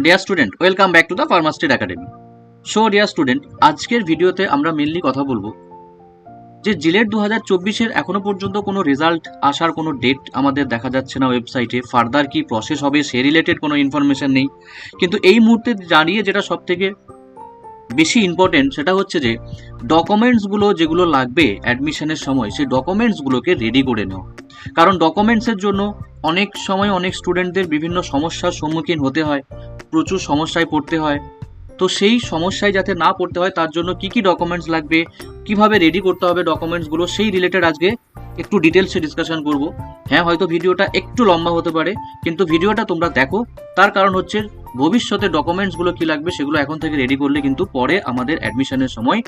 Deer student, welcome back to the pharmastead academy. So dear student, আজকের ভিডিওতে আমরা mainly কথা বলবো যে জিলেট 2024-এর এখনো পর্যন্ত কোনো রেজাল্ট আসার কোনো ডেট আমাদের দেখা যাচ্ছে না ওয়েবসাইটে। ফার্দার কি প্রসেস হবে সে রিলেটেড কোনো ইনফরমেশন নেই। কিন্তু এই মুহূর্তে দাঁড়িয়ে যেটা সব থেকে বেশি ইম্পর্টেন্ট সেটা হচ্ছে যে ডকুমেন্টসগুলো যেগুলো লাগবে অ্যাডমিশনের সময়, সেই ডকুমেন্টসগুলোকে রেডি করে নেওয়া। কারণ ডকুমেন্টসের জন্য অনেক সময় অনেক স্টুডেন্টদের বিভিন্ন সমস্যার সম্মুখীন হতে হয়, প্রচুর সমস্যায় পড়তে হয়। তো সেই সমস্যায় যাতে না পড়তে হয় তার জন্য কি কি ডকুমেন্টস লাগবে, কিভাবে রেডি করতে হবে ডকুমেন্টসগুলো, সেই রিলেটেড আজকে একটু ডিটেলসে ডিসকাশন করব। হ্যাঁ, হয়তো ভিডিওটা একটু লম্বা হতে পারে, কিন্তু ভিডিওটা তোমরা দেখো। তার কারণ হচ্ছে ভবিষ্যতে ডকুমেন্টসগুলো কি লাগবে সেগুলো এখন থেকে রেডি করলে কিন্তু পরে আমাদের অ্যাডমিশনের সময়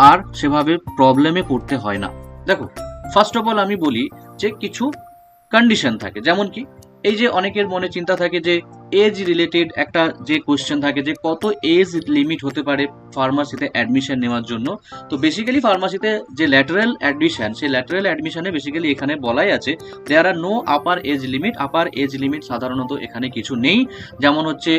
আর সেভাবে প্রবলেমে পড়তে হয় না। দেখো, ফার্স্ট অফ অল আমি বলি যে কিছু কন্ডিশন থাকে, যেমন কি এই যে অনেকের মনে চিন্তা থাকে যে এজ রিলেটেড একটা যে কোয়েশ্চেন থাকে যে কত এজ লিমিট হতে পারে ফার্মাসিতে অ্যাডমিশন নেওয়ার জন্য। তো বেসিক্যালি ফার্মাসিতে যে ল্যাটারাল অ্যাডমিশন, সেই ল্যাটারাল অ্যাডমিশনে বেসিক্যালি এখানে বলাই আছে there are no upper age limit. Upper age limit সাধারণত এখানে কিছু নেই। যেমন হচ্ছে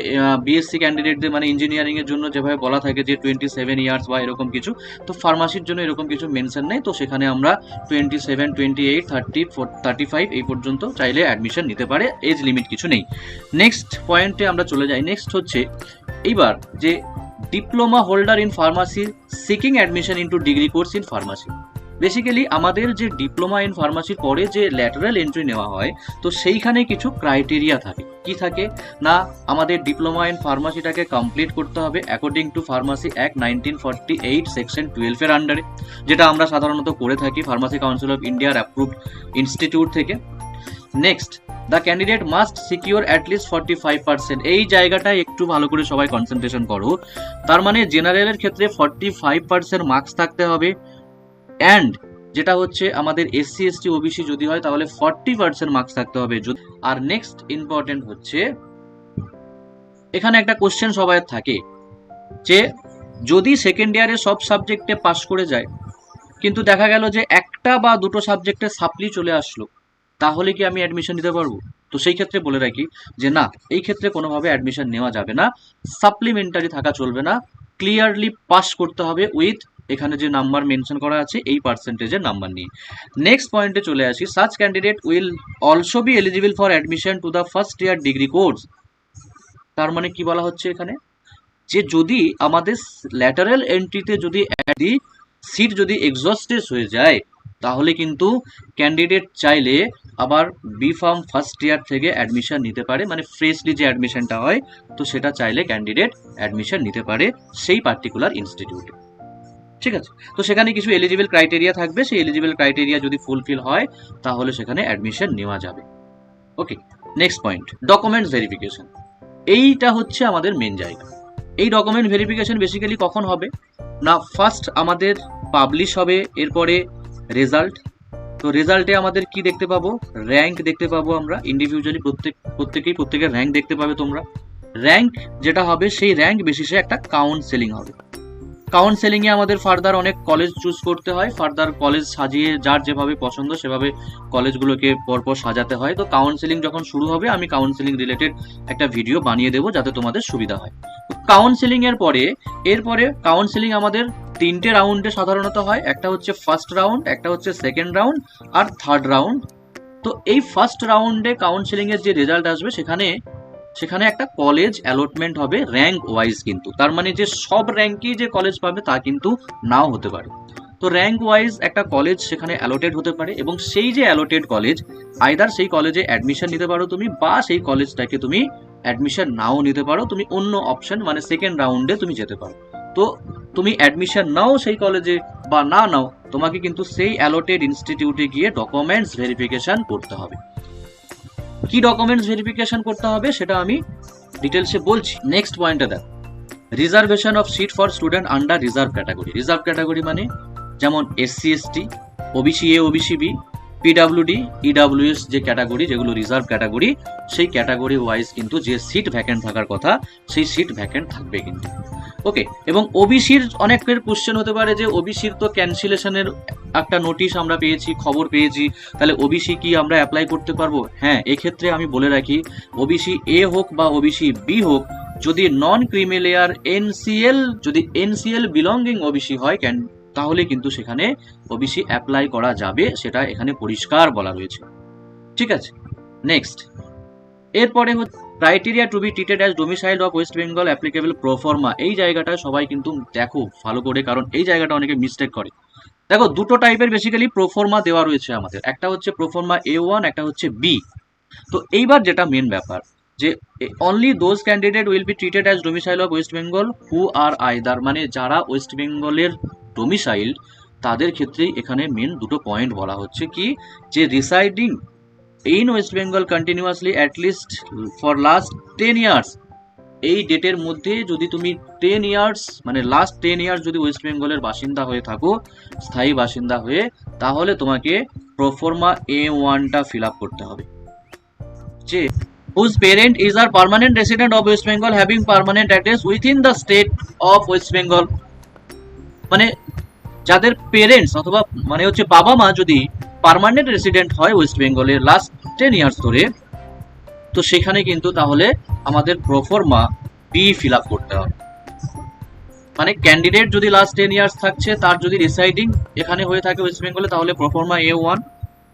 বিএসসি ক্যান্ডিডেটদের মানে ইঞ্জিনিয়ারিং এর জন্য যেভাবে বলা থাকে যে 27 ইয়ার্স বা এরকম কিছু, তো ফার্মাসির জন্য এরকম কিছু মেনশন নেই। তো সেখানে আমরা 27, 28, 30, 35 এই পর্যন্ত চাইলে অ্যাডমিশন নিতে পারে, এজ লিমিট কিছু নেই। নেক্সট পয়েন্টে আমরা চলে যাই। নেক্সট হচ্ছে এইবার যে diploma holder in pharmacy seeking admission into degree course in pharmacy. Basically আমাদের যে ডিপ্লোমা ইন ফার্মাসির পরে যে ল্যাটারাল এন্ট্রি নেওয়া হয়, তো সেইখানে কিছু ক্রাইটেরিয়া থাকে। কি থাকে না, আমাদের ডিপ্লোমা ইন ফার্মাসিটাকে কমপ্লিট করতে হবে according to pharmacy act 1948 section 12 এর আন্ডারে, যেটা আমরা সাধারণত করে থাকি ফার্মাসি কাউন্সিল অফ ইন্ডিয়ার অ্যাপ্রুভড ইনস্টিটিউট থেকে। Next, the candidate must secure at least 45%। এই জায়গাটায় একটু ভালো করে সবাই কনসেন্ট্রেশন করো। তার মানে জেনারেলের ক্ষেত্রে 45% মার্কস থাকতে হবে, অ্যান্ড যেটা হচ্ছে আমাদের এসসি এসটি ওবিসি যদি হয় তাহলে 40% মার্কস থাকতে হবে। আর নেক্সট ইম্পর্টেন্ট হচ্ছে এখানে একটা কোশ্চেন সবাই থাকে যে যদি সেকেন্ড ইয়ারে সব সাবজেক্টে পাস করে যায় কিন্তু দেখা গেল যে একটা বা দুটো সাবজেক্টে সাপ্লি চলে আসলো, তাহলে কি আমি অ্যাডমিশন নিতে পারবো? তো সেই ক্ষেত্রে বলে রাখি যে না, এই ক্ষেত্রে কোনোভাবে অ্যাডমিশন নেওয়া যাবে না, সাপ্লিমেন্টারি থাকা চলবে না, ক্লিয়ারলি পাস করতে হবে উইথ এখানে যে নাম্বার মেনশন করা আছে এই পার্সেন্টেজের নাম্বার নিয়ে। নেক্সট পয়েন্টে চলে আসি। Such candidate will also be eligible for admission to the first year degree course. তার মানে কি বলা হচ্ছে এখানে, যে যদি আমাদের ল্যাটারাল এন্ট্রিতে যদি সিট যদি এক্সস্টেড হয়ে যায় তাহলে কিন্তু ক্যান্ডিডেট চাইলে আবার বি ফার্ম ফার্স্ট ইয়ার থেকে অ্যাডমিশন নিতে পারে, মানে ফ্রেশলি যে অ্যাডমিশনটা হয় তো সেটা চাইলে ক্যান্ডিডেট অ্যাডমিশন নিতে পারে সেই পার্টিকুলার ইনস্টিটিউটে। ঠিক আছে, তো সেখানে কিছু এলিজিবল ক্রাইটেরিয়া থাকবে, সেই এলিজিবল ক্রাইটেরিয়া যদি ফুলফিল হয় তাহলে সেখানে অ্যাডমিশন নেওয়া যাবে। ওকে, নেক্সট পয়েন্ট, ডকুমেন্টস ভেরিফিকেশন। এইটা হচ্ছে আমাদের মেন জায়গা। এই ডকুমেন্ট ভেরিফিকেশন বেসিক্যালি কখন হবে না, ফার্স্ট আমাদের পাবলিশ হবে, এরপরে রেজাল্ট। তো রেজাল্টে আমাদের কি দেখতে পাবো, র্যাঙ্ক দেখতে পাবো আমরা ইন্ডিভিজুয়ালি, প্রত্যেকের র্যাঙ্ক দেখতে পাবে তোমরা। র্যাঙ্ক যেটা হবে সেই র্যাঙ্ক বেসিসে একটা কাউন্সেলিং হবে। কাউন্সেলিং এ আমাদের ফার্দার অনেক কলেজ চুজ করতে হয়, ফার্দার কলেজ সাজিয়ে যার যেভাবে পছন্দ সেভাবে কলেজগুলোকে পরপর সাজাতে হয়। তো কাউন্সেলিং যখন শুরু হবে আমি কাউন্সেলিং রিলেটেড একটা ভিডিও বানিয়ে দেবো যাতে তোমাদের সুবিধা হয়। কাউন্সেলিং এর পরে এরপরে কাউন্সেলিং আমাদের তিনটে রাউন্ডে সাধারণত হয়, একটা হচ্ছে ফার্স্ট রাউন্ড, একটা হচ্ছে সেকেন্ড রাউন্ড আর থার্ড রাউন্ড। তো এই ফার্স্ট রাউন্ডে কাউন্সেলিং এর যে রেজাল্ট আসবে সেখানে একটা কলেজ অ্যালটমেন্ট হবে র্যাঙ্ক ওয়াইজ, কিন্তু তার মানে যে সব র্যাঙ্কেই যে কলেজ পাবে তা কিন্তু নাও হতে পারে। তো র্যাঙ্ক ওয়াইজ একটা কলেজ সেখানে অ্যালোটেড হতে পারে, এবং সেই যে অ্যালোটেড কলেজ আইদার সেই কলেজে অ্যাডমিশন নিতে পারো তুমি, বা সেই কলেজটাকে তুমি অ্যাডমিশন নাও নিতে পারো, তুমি অন্য অপশন মানে সেকেন্ড রাউন্ডে তুমি যেতে পারো। তো তুমি অ্যাডমিশন নাও সেই কলেজে বা না নাও, তোমাকে কিন্তু সেই অ্যালোটেড ইনস্টিটিউটে গিয়ে ডকুমেন্টস ভেরিফিকেশন করতে হবে। কি ডকুমেন্টস ভেরিফিকেশন করতে হবে সেটা আমি ডিটেলসে বলছি। নেক্সট পয়েন্টে দেখো, reservation of seat for student under reserve category. Reserve category মানে যেমন SC ST, OBC A, OBC B, PWD, EWS যে ক্যাটাগরি, যেগুলো রিজার্ভ ক্যাটাগরি, সেই ক্যাটাগরি ওয়াইজ কিন্তু যে সিট ভ্যাকেন্ট থাকার কথা সেই সিট ভ্যাকেন্ট থাকবে কিন্তু। ওকে, এবং ওবিসির অনেকের কোশ্চেন হতে পারে যে ওবিসির তো ক্যান্সেলেশনের একটা নোটিশ আমরা পেয়েছি, খবর পেয়েছি, তাহলে ওবিসি কি আমরা অ্যাপ্লাই করতে পারবো? হ্যাঁ, এক্ষেত্রে আমি বলে রাখি ওবিসি এ হোক বা ওবিসি বি হোক, যদি নন ক্রিমি লেয়ার এনসিএল, যদি এনসিএল বিলঙ্গিং ওবিসি হয় তাহলে কিন্তু সেখানে ওবিসি অ্যাপ্লাই করা যাবে, সেটা এখানে পরিষ্কার বলা রয়েছে। ঠিক আছে, নেক্সট এরপরে হচ্ছে criteria to be treated as domicile of West Bengal applicable proforma. এই জায়গাটা সবাই কিন্তু দেখো ভালো করে, কারণ এই জায়গাটা অনেকে মিস্টেক করে। দেখো দুটো টাইপের বেসিক্যালি প্রোফর্মা দেওয়া রয়েছে আমাদের, একটা হচ্ছে প্রোফর্মা A1, একটা হচ্ছে বি। তো এইবার যেটা মেন ব্যাপার যে only those candidate will be treated as domicile of West Bengal who are either, মানে যারা ওয়েস্ট বেঙ্গলের ডোমিসাইল তাদের ক্ষেত্রেই এখানে মেন দুটো পয়েন্ট বলা হচ্ছে কি, যে residing in West Bengal continuously at least for last 10 years. এই ডেটের মধ্যে যদি তুমি 10 ইয়ার্স মানে লাস্ট 10 ইয়ার্স যদি ওয়েস্ট বেঙ্গলের বাসিন্দা হয়ে থাকো, স্থায়ী বাসিন্দা হয়ে, তাহলে তোমাকে প্রোফর্মা A1টা ফিল আপ করতে হবে। যে whose parent is a permanent resident of West Bengal having permanent address within the state of West Bengal, মানে যাদের পেরেন্টস অথবা মানে হচ্ছে বাবা মা যদি পার্মানেন্ট রেসিডেন্ট হয় ওয়েস্ট বেঙ্গলের লাস্ট 10 ইয়ার্স ধরে, তো সেখানে কিন্তু তাহলে আমাদের প্রোফর্মা বি ফিল আপ করতে হবে। মানে ক্যান্ডিডেট যদি লাস্ট 10 ইয়ার্স থাকছে, তার যদি রিসাইডিং এখানে হয়ে থাকে ওয়েস্ট বেঙ্গলে, তাহলে প্রোফর্মা A1।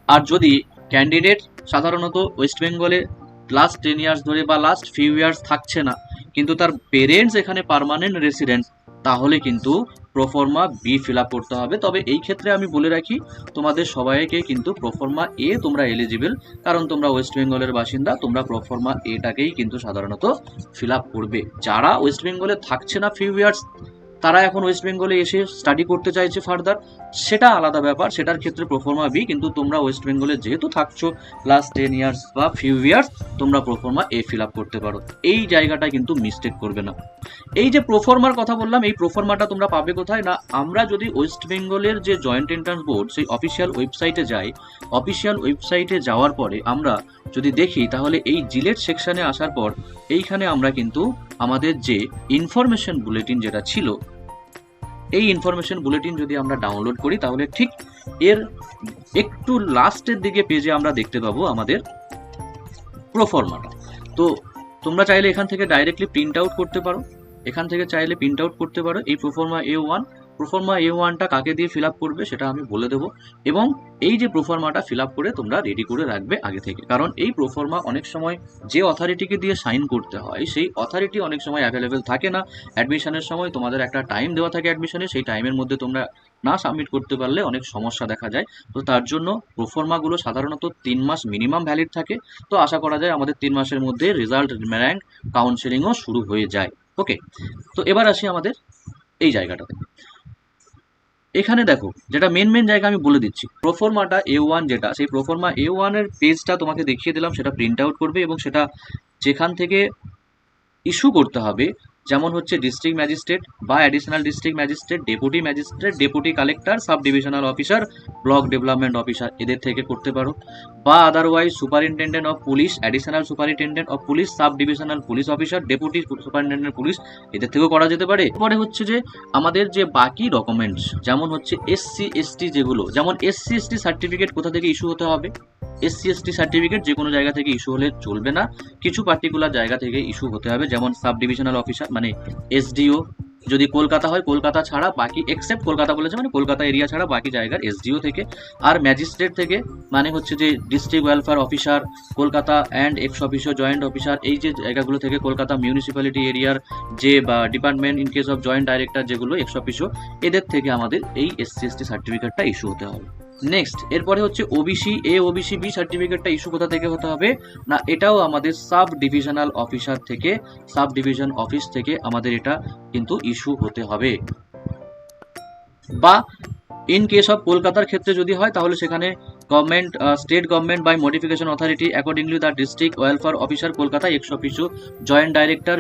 আর যদি ক্যান্ডিডেট সাধারণত ওয়েস্ট বেঙ্গলে লাস্ট 10 ইয়ার্স ধরে বা লাস্ট ফিউ ইয়ার্স থাকছে না, কিন্তু তার পেরেন্টস এখানে পার্মানেন্ট রেসিডেন্ট, তাহলে কিন্তু প্রোফর্মা বি ফিল আপ করতে হবে। তবে এই ক্ষেত্রে আমি বলে রাখি তোমাদের সবাইকে কিন্তু প্রোফর্মা এ তোমরা এলিজিবল, কারণ তোমরা ওয়েস্ট বেঙ্গলের বাসিন্দা, তোমরা প্রোফর্মা এটাকেই কিন্তু সাধারণত ফিল আপ করবে। যারা ওয়েস্ট বেঙ্গলে থাকছে না ফিউ ইয়ার্স, তারা এখন ওয়েস্ট বেঙ্গলে এসে স্টাডি করতে চাইছে ফার্দার, সেটা আলাদা ব্যাপার, সেটার ক্ষেত্রে প্রোফর্মা বি। কিন্তু তোমরা ওয়েস্ট বেঙ্গলে যেহেতু থাকছো লাস্ট 10 ইয়ার্স বা ফিউ ইয়ার্স, তোমরা প্রোফর্মা এ ফিল আপ করতে পারো। এই জায়গাটা কিন্তু মিস্টেক করবে না। এই যে প্রোফর্মার কথা বললাম, এই প্রোফর্মাটা তোমরা পাবে কোথায় না, আমরা যদি ওয়েস্ট বেঙ্গলের যে জয়েন্ট এন্ট্রান্স বোর্ড সেই অফিসিয়াল ওয়েবসাইটে যাই, অফিসিয়াল ওয়েবসাইটে যাওয়ার পরে আমরা যদি দেখি, তাহলে এই জিলেট সেকশনে আসার পর এইখানে আমরা কিন্তু আমাদের যে ইনফরমেশন বুলেটিন যেটা ছিল, এই ইনফরমেশন বুলেটিন যদি আমরা ডাউনলোড করি, তাহলে ঠিক এর একটু লাস্টের দিকে পেজে আমরা দেখতে পাবো আমাদের প্রোফর্মাটা। তো তোমরা চাইলে এখান থেকে ডাইরেক্টলি প্রিন্ট আউট করতে পারো, এখান থেকে চাইলে প্রিন্ট আউট করতে পারো এই প্রোফর্মা A1। প্রোফর্মা A1টা কাকে দিয়ে ফিল আপ করবে সেটা আমি বলে দেবো, এবং এই যে প্রোফর্মাটা ফিল আপ করে তোমরা রেডি করে রাখবে আগে থেকে, কারণ এই প্রোফর্মা অনেক সময় যে অথরিটিকে দিয়ে সাইন করতে হয়, সেই অথরিটি অনেক সময় অ্যাভেলেবেল থাকে না। অ্যাডমিশনের সময় তোমাদের একটা টাইম দেওয়া থাকে অ্যাডমিশনে, সেই টাইমের মধ্যে তোমরা না সাবমিট করতে পারলে অনেক সমস্যা দেখা যায়। তো তার জন্য প্রোফর্মাগুলো সাধারণত 3 মাস মিনিমাম ভ্যালিড থাকে। তো আশা করা যায় আমাদের 3 মাসের মধ্যে রেজাল্ট, র্যাঙ্ক, কাউন্সেলিংও শুরু হয়ে যায়। ওকে, তো এবার আসি আমাদের এই জায়গাটাতে। এখানে দেখো যেটা মেন জায়গা আমি বলে দিচ্ছি, প্রোফর্মাটা A1 যেটা, সেই প্রোফর্মা A1 এর পেজটা তোমাকে দেখিয়ে দিলাম, সেটা প্রিন্ট আউট করবে এবং সেটা যেখান থেকে ইস্যু করতে হবে, যেমন হচ্ছে ডিস্ট্রিক্ট ম্যাজিস্ট্রেট বা additional district magistrate, deputy magistrate, deputy collector, sub divisional officer, block development officer, এদের থেকে করতে পারো। বা otherwise superintendent of police, additional superintendent of police, sub divisional police officer, deputy superintendent police, এদের থেকেও করা যেতে পারে। পরে হচ্ছে যে আমাদের যে বাকি ডকুমেন্টস, যেমন হচ্ছে SC ST যেগুলো, যেমন SC ST সার্টিফিকেট কোথা থেকে ইস্যু হতে হবে, SC ST সার্টিফিকেট যে কোনো জায়গা থেকে ইস্যু হলে চলবে না, কিছু পার্টিকুলার জায়গা থেকে ইস্যু হতে হবে, যেমন সাব ডিভিশনাল অফিসার মানে SDO, যদি কলকাতা হয় কলকাতা ছাড়া বাকি, এক্সেপ্ট কলকাতা বলেছে মানে কলকাতা এরিয়া ছাড়া বাকি জায়গার SDO থেকে। আর ম্যাজিস্ট্রেট থেকে মানে হচ্ছে যে district welfare officer, Kolkata and x officio joint officer, এই যে জায়গাগুলো থেকে কলকাতা মিউনিসিপ্যালিটি এরিয়ার যে বা department in case of joint director যেগুলো এক্স অফিসিও, এদের থেকে আমাদের এই SC ST সার্টিফিকেটটা ইস্যু হতে হবে। নেক্সট এরপরে হচ্ছে ওবিসি এ, ওবিসি বি সার্টিফিকেটটা ইস্যু কোথা থেকে হতে হবে না, এটাও আমাদের সাব ডিভিশনাল অফিসার থেকে, সাব ডিভিশন অফিস থেকে আমাদের এটা কিন্তু ইস্যু হতে হবে। বা ইন কেস অফ কলকাতার ক্ষেত্রে যদি হয়, তাহলে সেখানে government, state government by modification authority accordingly the district welfare officer Kolkata ex officio joint director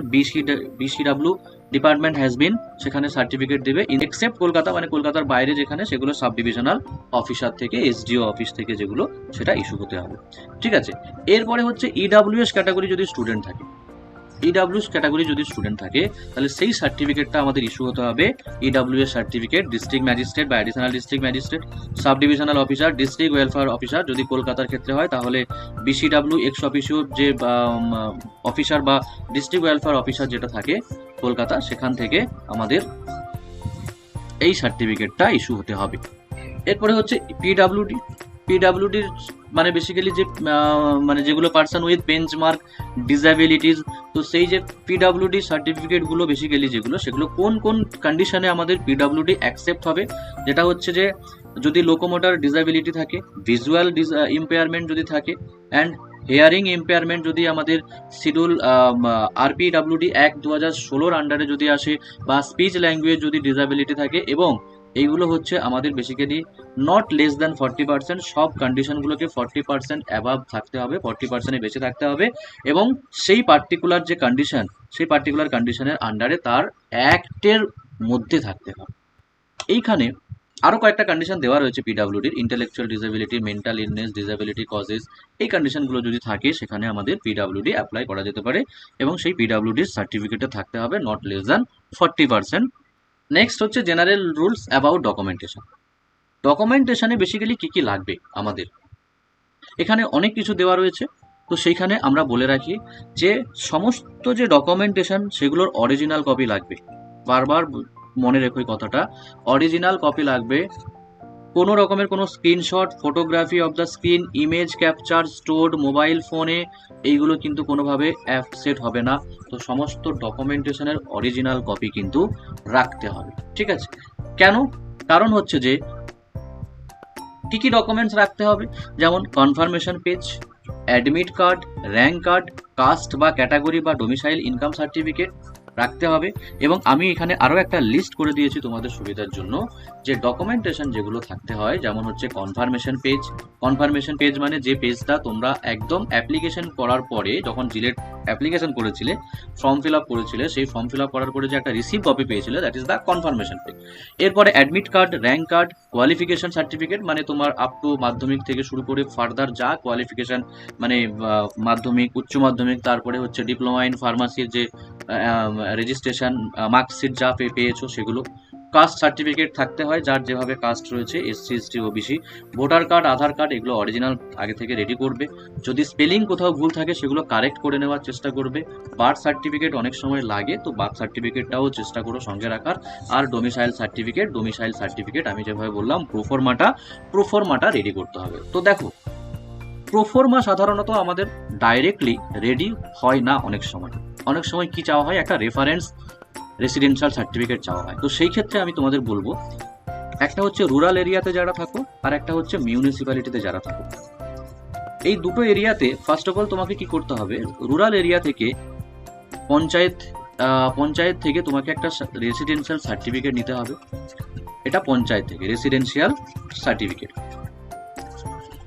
BCW department has been, সেখানে সার্টিফিকেট দেবে। এক্সেপ্ট কলকাতা মানে কলকাতার বাইরে যেখানে, সেগুলো সাব ডিভিশনাল অফিসার থেকে, SDO অফিস থেকে যেগুলো, সেটা ইস্যু হতে হবে। ঠিক আছে, এরপরে হচ্ছে EWS ক্যাটাগরি যদি স্টুডেন্ট থাকে, ইডাব্লিউ ক্যাটাগরি যদি স্টুডেন্ট থাকে তাহলে সেই সার্টিফিকেটটা আমাদের ইস্যু হতে হবে ইডাব্লিউ এর সার্টিফিকেট, ডিস্ট্রিক্ট ম্যাজিস্ট্রেট বা additional district magistrate, sub divisional officer, district welfare officer যদি কলকাতার ক্ষেত্রে হয়, তাহলে বিসিডাব্লিউ এক্স অফিসিও যে অফিসার বা ডিস্ট্রিক্ট ওয়েলফেয়ার অফিসার যেটা থাকে কলকাতা, সেখান থেকে আমাদের এই সার্টিফিকেটটা ইস্যু হতে হবে। এরপরে হচ্ছে পিডাব্লিউডি। পিডাব্লিউডির মানে বেসিক্যালি যে মানে যেগুলো পার্সন উইথ বেঞ্চমার্ক ডিসএবিলিটিস, তো সেই যে পিডাব্লিউডি সার্টিফিকেটগুলো বেসিক্যালি যেগুলো, সেগুলো কোন কোন কন্ডিশনে আমাদের পিডাব্লিউডি অ্যাকসেপ্ট হবে, যেটা হচ্ছে যে যদি লোকোমোটর ডিসএবিলিটি থাকে, ভিজুয়াল ইম্পেয়ারমেন্ট যদি থাকে, অ্যান্ড হেয়ারিং ইম্পেয়ারমেন্ট যদি আমাদের শিডিউল আরপিডাব্লিউডি অ্যাক্ট 2016 আন্ডারে যদি আসে, বা স্পিচ ল্যাঙ্গুয়েজ যদি ডিসএবিলিটি থাকে, এবং এইগুলো হচ্ছে আমাদের বেসিক্যালি নট লেস দ্যান 40%, সব কন্ডিশনগুলোকে 40% অ্যাবাভ থাকতে হবে, 40%-এর বেশি থাকতে হবে, এবং সেই পার্টিকুলার যে কন্ডিশন, সেই পার্টিকুলার কন্ডিশনের আন্ডারে তার অ্যাক্টের মধ্যে থাকতে হবে। এইখানে আরও কয়েকটা কন্ডিশন দেওয়া রয়েছে পিডাব্লিউডির, intellectual disability, mental illness, disability causes, এই কন্ডিশনগুলো যদি থাকে সেখানে আমাদের পিডাব্লিউডি অ্যাপ্লাই করা যেতে পারে, এবং সেই পিডাব্লিউডির সার্টিফিকেটে থাকতে হবে নট লেস দ্যান 40%। নেক্সট হচ্ছে জেনারেল রুলস অ্যাবাউট ডকুমেন্টেশন। ডকুমেন্টেশনে বেসিক্যালি কী কী লাগবে আমাদের, এখানে অনেক কিছু দেওয়া রয়েছে। তো সেইখানে আমরা বলে রাখি যে সমস্ত যে ডকুমেন্টেশন সেগুলোর অরিজিনাল কপি লাগবে, বারবার মনে রেখো এই কথাটা, অরিজিনাল কপি লাগবে। কোনো রকমের কোনো screenshot, photography of the screen, image capture stored mobile ফোনে, এইগুলো কিন্তু কোনোভাবে অ্যাকসেপ্ট হবে না। তো সমস্ত ডকুমেন্টেশনের অরিজিনাল কপি কিন্তু রাখতে হবে, ঠিক আছে? কেন? কারণ হচ্ছে যে কি কি ডকুমেন্টস রাখতে হবে, যেমন confirmation page, admit card, rank card, caste বা ক্যাটাগরি বা ডোমিসাইল ইনকাম সার্টিফিকেট রাখতে হবে। এবং আমি এখানে আরও একটা লিস্ট করে দিয়েছি তোমাদের সুবিধার জন্য, যে ডকুমেন্টেশন যেগুলো থাকতে হয়, যেমন হচ্ছে কনফার্মেশন পেজ। কনফার্মেশন পেজ মানে যে পেজটা তোমরা একদম অ্যাপ্লিকেশন করার পরে, যখন জিলেট অ্যাপ্লিকেশন করেছিলে, ফর্ম ফিল আপ করেছিলে, সেই ফর্ম ফিল আপ করার পরে যে একটা রিসিভ কপি পেয়েছিলে, that is the confirmation page. এরপরে admit card, rank card, qualification certificate, মানে তোমার আপ টু মাধ্যমিক থেকে শুরু করে ফার্দার যা কোয়ালিফিকেশন, মানে মাধ্যমিক, উচ্চ মাধ্যমিক, তারপরে হচ্ছে ডিপ্লোমা ইন ফার্মাসির যে রেজিস্ট্রেশন মার্কশিট যা পেয়েছো সেগুলো। কাস্ট সার্টিফিকেট থাকতে হয়, যার যেভাবে কাস্ট রয়েছে, SC, ST, OBC. Voter card, Aadhaar card, এগুলো অরিজিনাল আগে থেকে রেডি করবে। যদি স্পেলিং কোথাও ভুল থাকে সেগুলো কারেক্ট করে নেওয়ার চেষ্টা করবে। বার্থ সার্টিফিকেট অনেক সময় লাগে, তো বার্থ সার্টিফিকেটটাও চেষ্টা করো সঙ্গে রাখার। আর ডোমিসাইল সার্টিফিকেট আমি যেভাবে বললাম, প্রোফর্মাটা রেডি করতে হবে। তো দেখো, প্রোফর্মা সাধারণত আমাদের ডাইরেক্টলি রেডি হয় না, অনেক সময় কি চাওয়া হয়, একটা রেফারেন্স রেসিডেন্সিয়াল সার্টিফিকেট চাওয়া হয়। তো সেই ক্ষেত্রে আমি তোমাদের বলবো, একটা হচ্ছে রুরাল এরিয়াতে যারা থাকো, আর একটা হচ্ছে মিউনিসিপ্যালিটিতে যারা থাকো। এই দুটো এরিয়াতে ফার্স্ট অফ অল তোমাকে কি করতে হবে, রুরাল এরিয়া থেকে পঞ্চায়েত থেকে তোমাকে একটা রেসিডেন্সিয়াল সার্টিফিকেট নিতে হবে। এটা পঞ্চায়েত থেকে রেসিডেন্সিয়াল সার্টিফিকেট।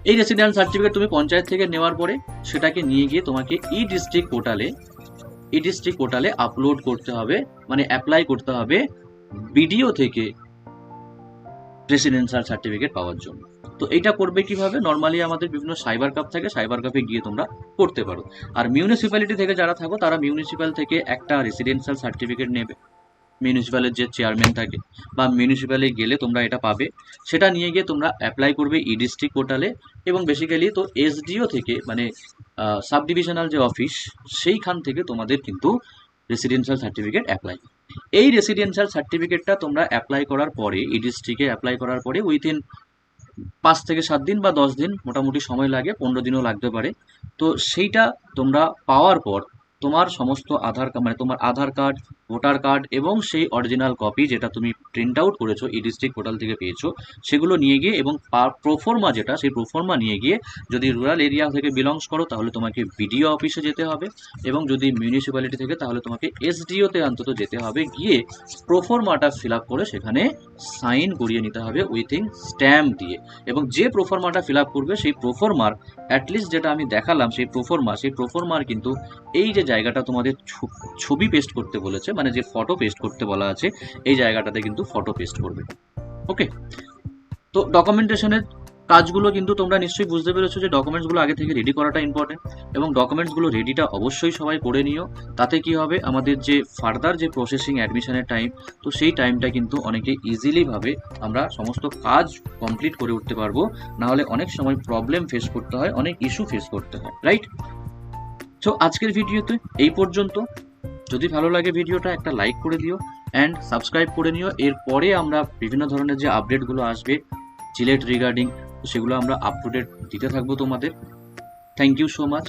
এই রেসিডেন্সিয়াল সার্টিফিকেট তুমি পঞ্চায়েত থেকে নেওয়ার পরে সেটাকে নিয়ে গিয়ে তোমাকে ই ডিস্ট্রিক্ট পোর্টালে আপলোড করতে হবে, মানে অ্যাপ্লাই করতে হবে বিডিও থেকে রেসিডেন্সিয়াল সার্টিফিকেট পাওয়ার জন্য। তো এটা করবে কিভাবে, নর্মালি আমাদের বিভিন্ন সাইবার ক্যাফ থাকে, সাইবার ক্যাফে গিয়ে তোমরা করতে পারো। আর মিউনিসিপ্যালিটি থেকে যারা থাকো, তারা মিউনিসিপ্যাল থেকে একটা রেসিডেন্সিয়াল সার্টিফিকেট নেবে, মিউনিসিপ্যালের যে চেয়ারম্যান থাকে, বা মিউনিসিপ্যালে গেলে তোমরা এটা পাবে। সেটা নিয়ে গিয়ে তোমরা অ্যাপ্লাই করবে ই ডিস্ট্রিক্ট পোর্টালে, এবং বেসিক্যালি তো এসডিও থেকে, মানে সাব ডিভিশনাল যে অফিস, সেইখান থেকে তোমাদের কিন্তু রেসিডেন্সিয়াল সার্টিফিকেট অ্যাপ্লাই। এই রেসিডেন্সিয়াল সার্টিফিকেটটা তোমরা অ্যাপ্লাই করার পরে, ই ডিস্ট্রিক্টে অ্যাপ্লাই করার পরে উইথিন 5 থেকে 7 দিন বা 10 দিন মোটামুটি সময় লাগে, 15 দিনও লাগতে পারে। তো সেইটা তোমরা পাওয়ার পর তোমার সমস্ত মানে তোমার আধার কার্ড, ভোটার কার্ড এবং সেই অরিজিনাল কপি যেটা তুমি প্রিন্ট আউট করেছো, ই ডিস্ট্রিক্ট পোর্টাল থেকে পেয়েছো, সেগুলো নিয়ে গিয়ে, এবং প্রোফর্মা যেটা, সেই প্রোফর্মা নিয়ে গিয়ে, যদি রুরাল এরিয়া থেকে বিলংস করো তাহলে তোমাকে বিডিও অফিসে যেতে হবে, এবং যদি মিউনিসিপ্যালিটি থেকে তাহলে তোমাকে এসডিওতে অন্তত যেতে হবে, গিয়ে প্রোফর্মাটা ফিল আপ করে সেখানে সাইন করিয়ে নিতে হবে উইথিং স্ট্যাম্প দিয়ে। এবং যে প্রোফর্মাটা ফিল আপ করবে, সেই প্রোফর্মার অ্যাটলিস্ট যেটা আমি দেখালাম, সেই প্রোফর্মার কিন্তু এই যে জায়গাটা তোমাদের ছবি পেস্ট করতে বলেছে, মানে যে ফটো পেস্ট করতে বলা আছে, এই জায়গাটাতে কিন্তু ফটো পেস্ট করবে। ওকে, তো ডকুমেন্টেশনের কাজগুলো কিন্তু তোমরা নিশ্চয়ই বুঝতে পেরেছো যে ডকুমেন্টসগুলো আগে থেকে রেডি করাটা ইম্পর্টেন্ট, এবং ডকুমেন্টসগুলো রেডিটা অবশ্যই সবাই করে নিও। তাতে কি হবে, আমাদের যে ফার্দার যে প্রসেসিং অ্যাডমিশনের টাইম, তো সেই টাইমটা কিন্তু অনেকে ইজিলি ভাবে আমরা সমস্ত কাজ কমপ্লিট করে উঠতে পারবো। নাহলে অনেক সময় প্রবলেম ফেস করতে হয়, অনেক ইস্যু ফেস করতে হয়, রাইট? তো আজকের ভিডিওতে এই পর্যন্ত। যদি ভালো লাগে ভিডিওটা একটা লাইক করে দিও অ্যান্ড সাবস্ক্রাইব করে নিও। এরপরে আমরা বিভিন্ন ধরনের যে আপডেটগুলো আসবে জিলেট রিগার্ডিং, সেগুলো আমরা আপ টু ডেট দিতে থাকবো তোমাদের। Thank you so much.